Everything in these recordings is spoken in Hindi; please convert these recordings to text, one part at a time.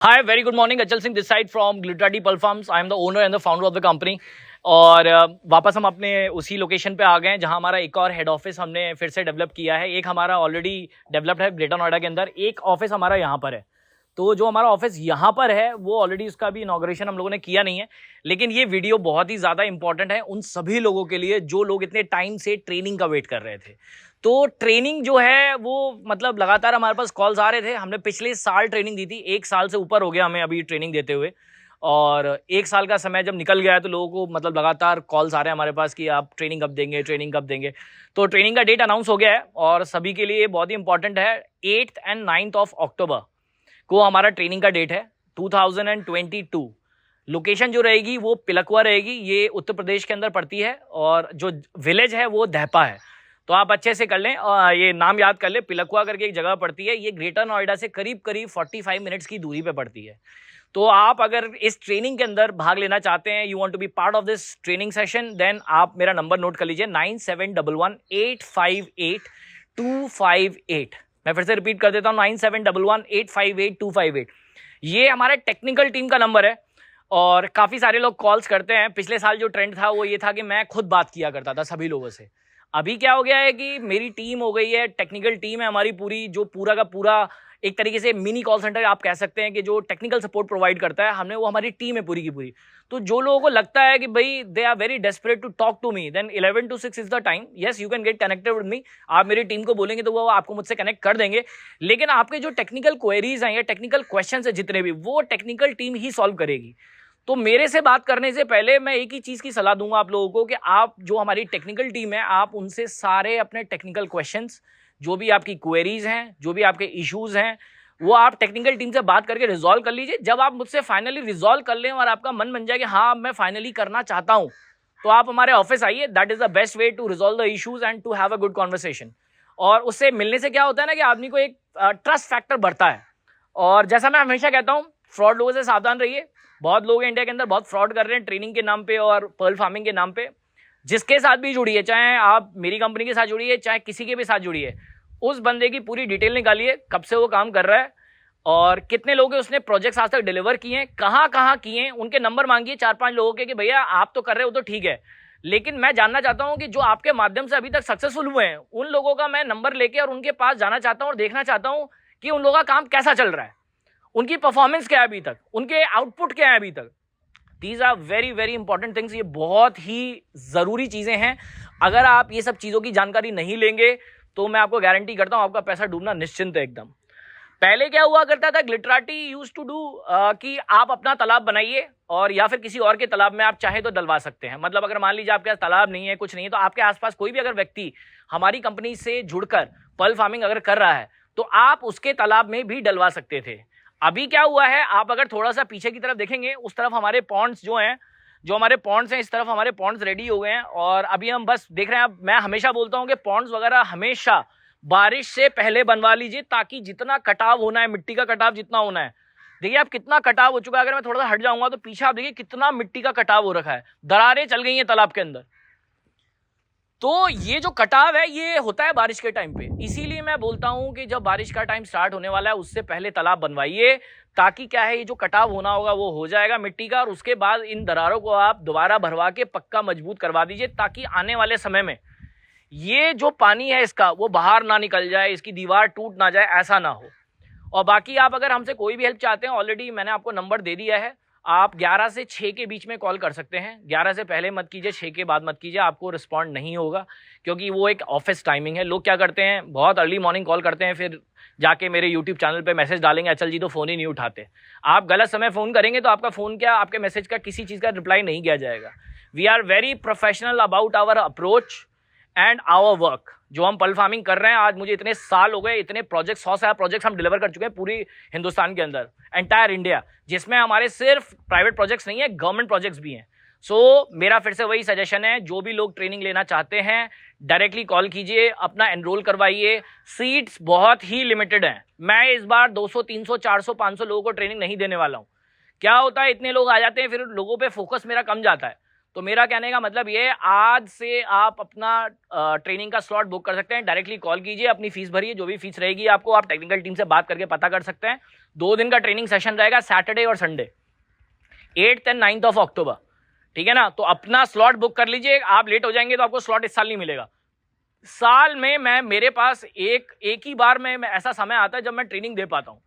Hi, very good morning. Achal Singh this side from Glitterati Pulp Farms. I am the owner and the founder of the company. और वापस हम अपने उसी लोकेशन पे आ गए हैं जहां हमारा एक और हेड ऑफिस हमने फिर से डेवलप किया है। एक हमारा ऑलरेडी डेवलप्ड है ग्रेटर नोएडा के अंदर, एक ऑफिस हमारा यहाँ पर है। तो जो हमारा ऑफिस यहाँ पर है वो ऑलरेडी उसका भी इनॉग्रेशन हम लोगों ने किया नहीं है, लेकिन ये वीडियो बहुत ही ज़्यादा इंपॉर्टेंट है उन सभी लोगों के लिए जो लोग इतने टाइम से ट्रेनिंग का वेट कर रहे थे। तो ट्रेनिंग जो है वो मतलब लगातार हमारे पास कॉल्स आ रहे थे। हमने पिछले साल ट्रेनिंग दी थी, 1 साल से ऊपर हो गया हमें अभी ट्रेनिंग देते हुए, और 1 साल का समय जब निकल गया है तो लोगों को मतलब लगातार कॉल्स आ रहे हैं हमारे पास कि आप ट्रेनिंग कब देंगे, ट्रेनिंग कब देंगे। तो ट्रेनिंग का डेट अनाउंस हो गया है और सभी के लिए बहुत ही इंपॉर्टेंट है। 8th and 9th of October को हमारा ट्रेनिंग का डेट है 2022। लोकेशन जो रहेगी वो पिलकुआ रहेगी, ये उत्तर प्रदेश के अंदर पड़ती है, और जो विलेज है वो दहपा है। तो आप अच्छे से कर लें, ये नाम याद कर लें, पिलकुआ करके एक जगह पड़ती है। ये ग्रेटर नोएडा से करीब 45 मिनट्स की दूरी पे पड़ती है। तो आप अगर इस ट्रेनिंग के अंदर भाग लेना चाहते हैं, you want to be part of this training session, then आप मेरा नंबर नोट कर लीजिए 9711858258। मैं फिर से रिपीट कर देता हूँ 9711858258। ये हमारे टेक्निकल टीम का नंबर है और काफ़ी सारे लोग कॉल्स करते हैं। पिछले साल जो ट्रेंड था वो ये था कि मैं खुद बात किया करता था सभी लोगों से। अभी क्या हो गया है कि मेरी टीम हो गई है, टेक्निकल टीम है हमारी पूरी, जो पूरा का पूरा एक तरीके से मिनी कॉल सेंटर आप कह सकते हैं कि जो टेक्निकल सपोर्ट प्रोवाइड करता है हमने, वो हमारी टीम है पूरी की पूरी। तो जो लोगों को लगता है कि भाई they are very desperate to talk to me, then 11 to 6 is the time. Yes, you can get connected with me. आप मेरी टीम को बोलेंगे तो वो आपको मुझसे कनेक्ट कर देंगे, लेकिन आपके जो टेक्निकल क्वेरीज हैं या टेक्निकल क्वेश्चन है जितने भी, वो टेक्निकल टीम ही सॉल्व करेगी। तो मेरे से बात करने से पहले मैं एक ही चीज़ की सलाह दूंगा आप लोगों को कि आप जो हमारी टेक्निकल टीम है, आप उनसे सारे अपने टेक्निकल क्वेश्चंस, जो भी आपकी क्वेरीज हैं, जो भी आपके इश्यूज हैं, वो आप टेक्निकल टीम से बात करके रिजॉल्व कर लीजिए। जब आप मुझसे फाइनली रिजॉल्व कर लें और आपका मन बन जाए कि हाँ मैं फाइनली करना चाहता हूँ, तो आप हमारे ऑफिस आइए। That is the best way to resolve the issues and to have a good conversation. और उससे मिलने से क्या होता है ना कि आदमी को एक ट्रस्ट फैक्टर बढ़ता है। और जैसा मैं हमेशा कहता हूँ, फ्रॉड लोगों से सावधान रहिए। बहुत लोग इंडिया के अंदर बहुत फ्रॉड कर रहे हैं ट्रेनिंग के नाम पे और पर्ल फार्मिंग के नाम पे। जिसके साथ भी जुड़िए, चाहे आप मेरी कंपनी के साथ जुड़िए, चाहे किसी के भी साथ जुड़िए, उस बंदे की पूरी डिटेल निकालिए, कब से वो काम कर रहा है और कितने लोग उसने प्रोजेक्ट्स आज तक डिलीवर किए हैं, कहाँ कहाँ किए हैं, उनके नंबर मांगिए 4-5 लोगों के कि भैया आप तो कर रहे हो तो ठीक है, लेकिन मैं जानना चाहता हूँ कि जो आपके माध्यम से अभी तक सक्सेसफुल हुए हैं उन लोगों का मैं नंबर लेके और उनके पास जाना चाहता हूँ और देखना चाहता हूँ कि उन लोगों का काम कैसा चल रहा है, उनकी परफॉर्मेंस क्या है अभी तक, उनके आउटपुट क्या है अभी तक। These are very very important things. ये बहुत ही ज़रूरी चीज़ें हैं। अगर आप ये सब चीज़ों की जानकारी नहीं लेंगे तो मैं आपको गारंटी करता हूँ आपका पैसा डूबना निश्चिंत है एकदम। पहले क्या हुआ करता था, ग्लिटराटी यूज टू डू कि आप अपना तालाब बनाइए और या फिर किसी और के तालाब में आप चाहे तो डलवा सकते हैं। मतलब अगर मान लीजिए आपके पास तालाब नहीं है, कुछ नहीं है, तो आपके आसपास कोई भी अगर व्यक्ति हमारी कंपनी से जुड़कर पर्ल फार्मिंग अगर कर रहा है तो आप उसके तालाब में भी डलवा सकते थे। अभी क्या हुआ है, आप अगर थोड़ा सा पीछे की तरफ देखेंगे, उस तरफ हमारे पॉन्ड्स जो हैं, जो हमारे पॉन्ड्स हैं, इस तरफ हमारे पॉन्ड्स रेडी हो गए हैं और अभी हम बस देख रहे हैं। मैं हमेशा बोलता हूँ कि पॉन्ड्स वगैरह हमेशा बारिश से पहले बनवा लीजिए, ताकि जितना कटाव होना है, मिट्टी का कटाव जितना होना है, देखिए आप कितना कटाव हो चुका है। अगर मैं थोड़ा सा हट जाऊंगा तो पीछे आप देखिए कितना मिट्टी का कटाव हो रखा है, दरारें चल गई हैं तालाब के अंदर। तो ये जो कटाव है ये होता है बारिश के टाइम पे। इसीलिए मैं बोलता हूं कि जब बारिश का टाइम स्टार्ट होने वाला है उससे पहले तालाब बनवाइए, ताकि क्या है, ये जो कटाव होना होगा वो हो जाएगा मिट्टी का, और उसके बाद इन दरारों को आप दोबारा भरवा के पक्का मजबूत करवा दीजिए, ताकि आने वाले समय में ये जो पानी है इसका वो बाहर ना निकल जाए, इसकी दीवार टूट ना जाए, ऐसा ना हो। और बाकी आप अगर हमसे कोई भी हेल्प चाहते हैं, ऑलरेडी मैंने आपको नंबर दे दिया है। आप 11 से 6 के बीच में कॉल कर सकते हैं। 11 से पहले मत कीजिए, 6 के बाद मत कीजिए, आपको रिस्पॉन्ड नहीं होगा, क्योंकि वो एक ऑफिस टाइमिंग है। लोग क्या करते हैं, बहुत अर्ली मॉर्निंग कॉल करते हैं, फिर जाके मेरे यूट्यूब चैनल पे मैसेज डालेंगे, अचल जी तो फ़ोन ही नहीं उठाते। आप गलत समय फ़ोन करेंगे तो आपका फ़ोन क्या, आपके मैसेज का किसी चीज़ का रिप्लाई नहीं किया जाएगा। We are very professional about our approach and our work. जो हम पर्ल फार्मिंग कर रहे हैं, आज मुझे इतने साल हो गए, इतने प्रोजेक्ट, 100 से ज़्यादा प्रोजेक्ट्स हम डिलीवर कर चुके हैं पूरी हिंदुस्तान के अंदर, एंटायर इंडिया, जिसमें हमारे सिर्फ प्राइवेट प्रोजेक्ट्स नहीं है, गवर्नमेंट प्रोजेक्ट्स भी हैं। सो मेरा फिर से वही सजेशन है, जो भी लोग ट्रेनिंग लेना चाहते हैं डायरेक्टली कॉल कीजिए, अपना एनरोल करवाइए। सीट्स बहुत ही लिमिटेड हैं। मैं इस बार 200, 300, 400, 500 लोगों को ट्रेनिंग नहीं देने वाला हूँ। क्या होता है, इतने लोग आ जाते हैं, फिर लोगों पे फोकस मेरा कम जाता है। तो मेरा कहने का मतलब ये, आज से आप अपना ट्रेनिंग का स्लॉट बुक कर सकते हैं। डायरेक्टली कॉल कीजिए, अपनी फीस भरिए, जो भी फीस रहेगी आपको आप टेक्निकल टीम से बात करके पता कर सकते हैं। 2 दिन का ट्रेनिंग सेशन रहेगा, सैटरडे और Sunday, 8th and 9th of October, ठीक है ना। तो अपना स्लॉट बुक कर लीजिए, आप लेट हो जाएंगे तो आपको स्लॉट इस साल नहीं मिलेगा। साल में मेरे पास एक ही बार में ऐसा समय आता है जब मैं ट्रेनिंग दे पाता हूँ,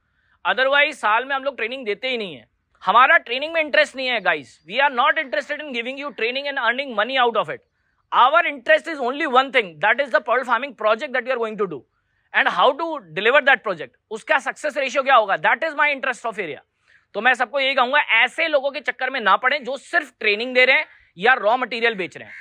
अदरवाइज साल में हम लोग ट्रेनिंग देते ही नहीं है। हमारा ट्रेनिंग में इंटरेस्ट नहीं है guys, we are not interested in giving you training and earning money out of it. Our interest is only one thing, that is the pearl farming project that you are going to do and how to deliver that project, उसका सक्सेस रेशियो क्या होगा, that is my interest of area. तो मैं सबको यही कहूंगा, ऐसे लोगों के चक्कर में ना पड़े जो सिर्फ ट्रेनिंग दे रहे हैं या रॉ मटेरियल बेच रहे हैं,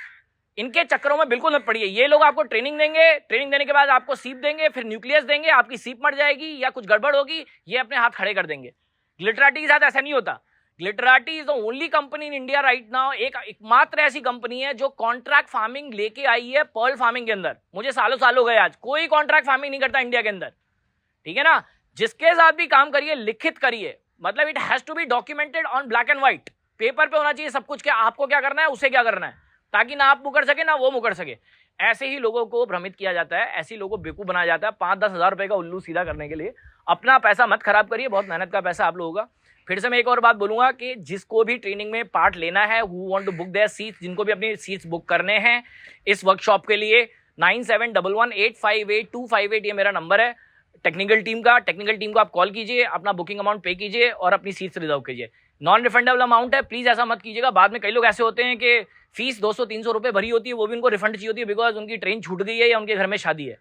इनके चक्करों में बिल्कुल मत पड़िए। ये लोग आपको ट्रेनिंग देंगे, ट्रेनिंग देने के बाद आपको सीप देंगे, फिर न्यूक्लियस देंगे, आपकी सीप मर जाएगी या कुछ गड़बड़ होगी, ये अपने हाथ खड़े कर देंगे। ग्लिटराटी के साथ ऐसा नहीं होता। Glitterati is the only company in India right now, एकमात्र ऐसी कंपनी है जो कॉन्ट्रैक्ट फार्मिंग लेके आई है पर्ल फार्मिंग के अंदर। मुझे सालों साल हो गए, आज कोई कॉन्ट्रैक्ट फार्मिंग नहीं करता इंडिया के अंदर, ठीक है ना। जिसके साथ भी काम करिए लिखित करिए, मतलब it has to be documented on black and white, paper पे होना चाहिए सब कुछ, क्या आपको क्या करना है, उसे क्या करना है, ताकि ना आप मुकर सके ना वो मुकर सके। ऐसे ही लोगों को भ्रमित किया जाता है, ऐसे लोगों को बेवकूफ बनाया जाता है 5-10 हज़ार रुपए का उल्लू सीधा करने के लिए। अपना पैसा मत खराब करिए, बहुत मेहनत का पैसा आप लोगों का। फिर से मैं एक और बात बोलूंगा कि जिसको भी ट्रेनिंग में पार्ट लेना है, who want to book their seats, जिनको भी अपनी सीट्स बुक करने हैं इस वर्कशॉप के लिए, 9711858258 ये मेरा नंबर है टेक्निकल टीम का। टेक्निकल टीम को आप कॉल कीजिए, अपना बुकिंग अमाउंट पे कीजिए और अपनी सीट्स रिजर्व कीजिए। नॉन रिफंडेबल अमाउंट है, प्लीज ऐसा मत कीजिएगा। बाद में कई लोग ऐसे होते हैं कि फीस 200-300 रुपए भरी होती है, वो भी उनको रिफंड चाहिए होती है बिकॉज उनकी ट्रेन छूट गई है या उनके घर में शादी है।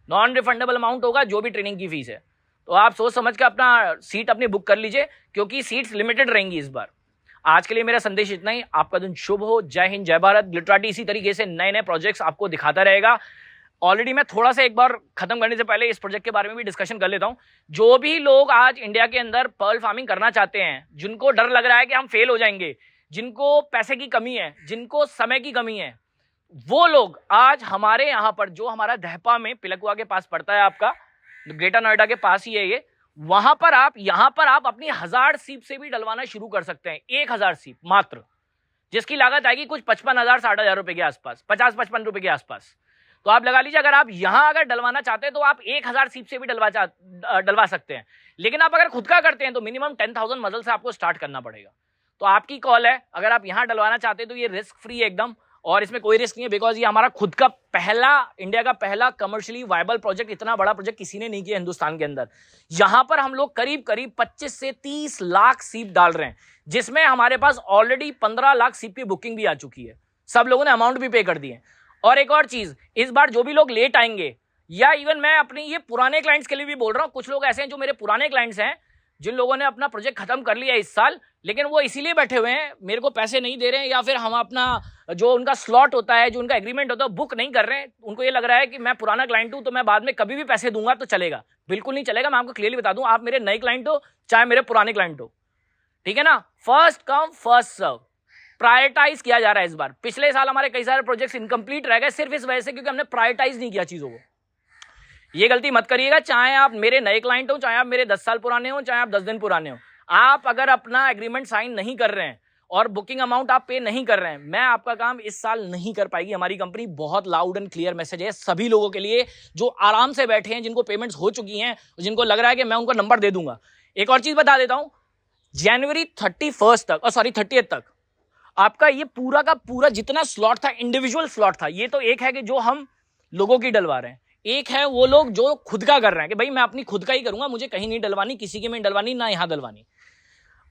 नॉन रिफंडेबल अमाउंट होगा जो भी ट्रेनिंग की फीस है। तो आप सोच समझ के अपना सीट अपनी बुक कर लीजिए, क्योंकि सीट्स लिमिटेड रहेंगी इस बार। आज के लिए मेरा संदेश इतना ही। आपका दिन शुभ हो। जय हिंद, जय भारत। ग्लिटराटी इसी तरीके से नए नए प्रोजेक्ट्स आपको दिखाता रहेगा। ऑलरेडी मैं थोड़ा सा एक बार खत्म करने से पहले इस प्रोजेक्ट के बारे में भी डिस्कशन कर लेता हूं। जो भी लोग आज इंडिया के अंदर पर्ल फार्मिंग करना चाहते हैं, जिनको डर लग रहा है कि हम फेल हो जाएंगे, जिनको पैसे की कमी है, जिनको समय की कमी है, वो लोग आज हमारे यहाँ पर, जो हमारा दहपा में पिलकुआ के पास पड़ता है, आपका ग्रेटर नोएडा के पास ही है ये, वहां पर आप, यहाँ पर आप अपनी 1000 सीप से भी डलवाना शुरू कर सकते हैं। 1000 सीप मात्र, जिसकी लागत आएगी कुछ 55,000-60,000 रुपए के आसपास, 50-55 रुपए के आसपास। तो आप लगा लीजिए, अगर आप यहां अगर डलवाना चाहते हैं तो आप 1000 सीप से भी डलवा सकते हैं। लेकिन आप अगर खुद का करते हैं तो मिनिमम 10,000 मजल से आपको स्टार्ट करना पड़ेगा। तो आपकी कॉल है, अगर आप यहां डलवाना चाहते हैं तो ये रिस्क फ्री है एकदम, और इसमें कोई रिस्क नहीं है बिकॉज ये हमारा खुद का पहला, इंडिया का पहला कमर्शियली वायबल प्रोजेक्ट। इतना बड़ा प्रोजेक्ट किसी ने नहीं किया हिंदुस्तान के अंदर। यहां पर हम लोग करीब 25 से 30 लाख सीप डाल रहे हैं, जिसमें हमारे पास ऑलरेडी 15 लाख सीप की बुकिंग भी आ चुकी है। सब लोगों ने अमाउंट भी पे कर दिए। और एक और चीज, इस बार जो भी लोग लेट आएंगे, या इवन मैं अपने ये पुराने क्लाइंट्स के लिए भी बोल रहा हूं, कुछ लोग ऐसे हैं जो मेरे पुराने क्लाइंट्स हैं, जिन लोगों ने अपना प्रोजेक्ट खत्म कर लिया इस साल, लेकिन वो इसीलिए बैठे हुए हैं, मेरे को पैसे नहीं दे रहे हैं, या फिर हम अपना जो उनका स्लॉट होता है, जो उनका एग्रीमेंट होता है, बुक नहीं कर रहे हैं। उनको ये लग रहा है कि मैं पुराना क्लाइंट हूं तो मैं बाद में कभी भी पैसे दूंगा तो चलेगा। बिल्कुल नहीं चलेगा। मैं आपको क्लियरली बता दूं, आप मेरे नए क्लाइंट हो चाहे मेरे पुराने क्लाइंट हो, ठीक है ना। First come first serve, prioritise किया जा रहा है इस बार। पिछले साल हमारे कई सारे प्रोजेक्ट्स इनकम्प्लीट रह गए सिर्फ इस वजह से क्योंकि हमने प्रायोरिटाइज नहीं किया चीजों को। ये गलती मत करिएगा, चाहे आप मेरे नए क्लाइंट हो, चाहे आप मेरे 10 साल पुराने हो, चाहे आप 10 दिन पुराने हो। आप अगर अपना एग्रीमेंट साइन नहीं कर रहे हैं और बुकिंग अमाउंट आप पे नहीं कर रहे हैं, मैं आपका काम इस साल नहीं कर पाएगी हमारी कंपनी। बहुत लाउड एंड क्लियर मैसेज है सभी लोगों के लिए जो आराम से बैठे हैं, जिनको पेमेंट्स हो चुकी हैं, जिनको लग रहा है कि मैं उनका नंबर दे दूंगा। एक और चीज बता देता हूं, जनवरी 31 तक, 30th तक आपका ये पूरा का पूरा जितना स्लॉट था, इंडिविजुअल स्लॉट था। ये तो एक है कि जो हम लोगों की डलवा रहे हैं, एक है वो लोग जो खुद का कर रहे हैं कि भाई मैं अपनी खुद का ही करूंगा, मुझे कहीं नहीं डलवानी, किसी की में डलवानी, ना यहां डलवानी।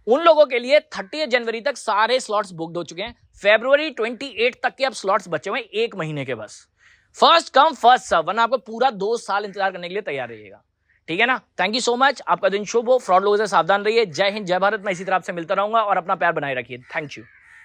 उन लोगों के लिए 30 जनवरी तक सारे स्लॉट्स बुक्ड हो चुके हैं। फरवरी 28 तक के अब स्लॉट्स बचे हुए हैं, 1 महीने के बस। फर्स्ट कम फर्स्ट सर्व, वरना आपको पूरा 2 साल इंतजार करने के लिए तैयार रहिएगा, ठीक है ना। Thank you so much. आपका दिन शुभ हो। फ्रॉड लोगों से सावधान रहिए। जय हिंद, जय भारत। मैं इसी तरह आपसे मिलता रहूंगा और अपना प्यार बनाए रखिए। Thank you.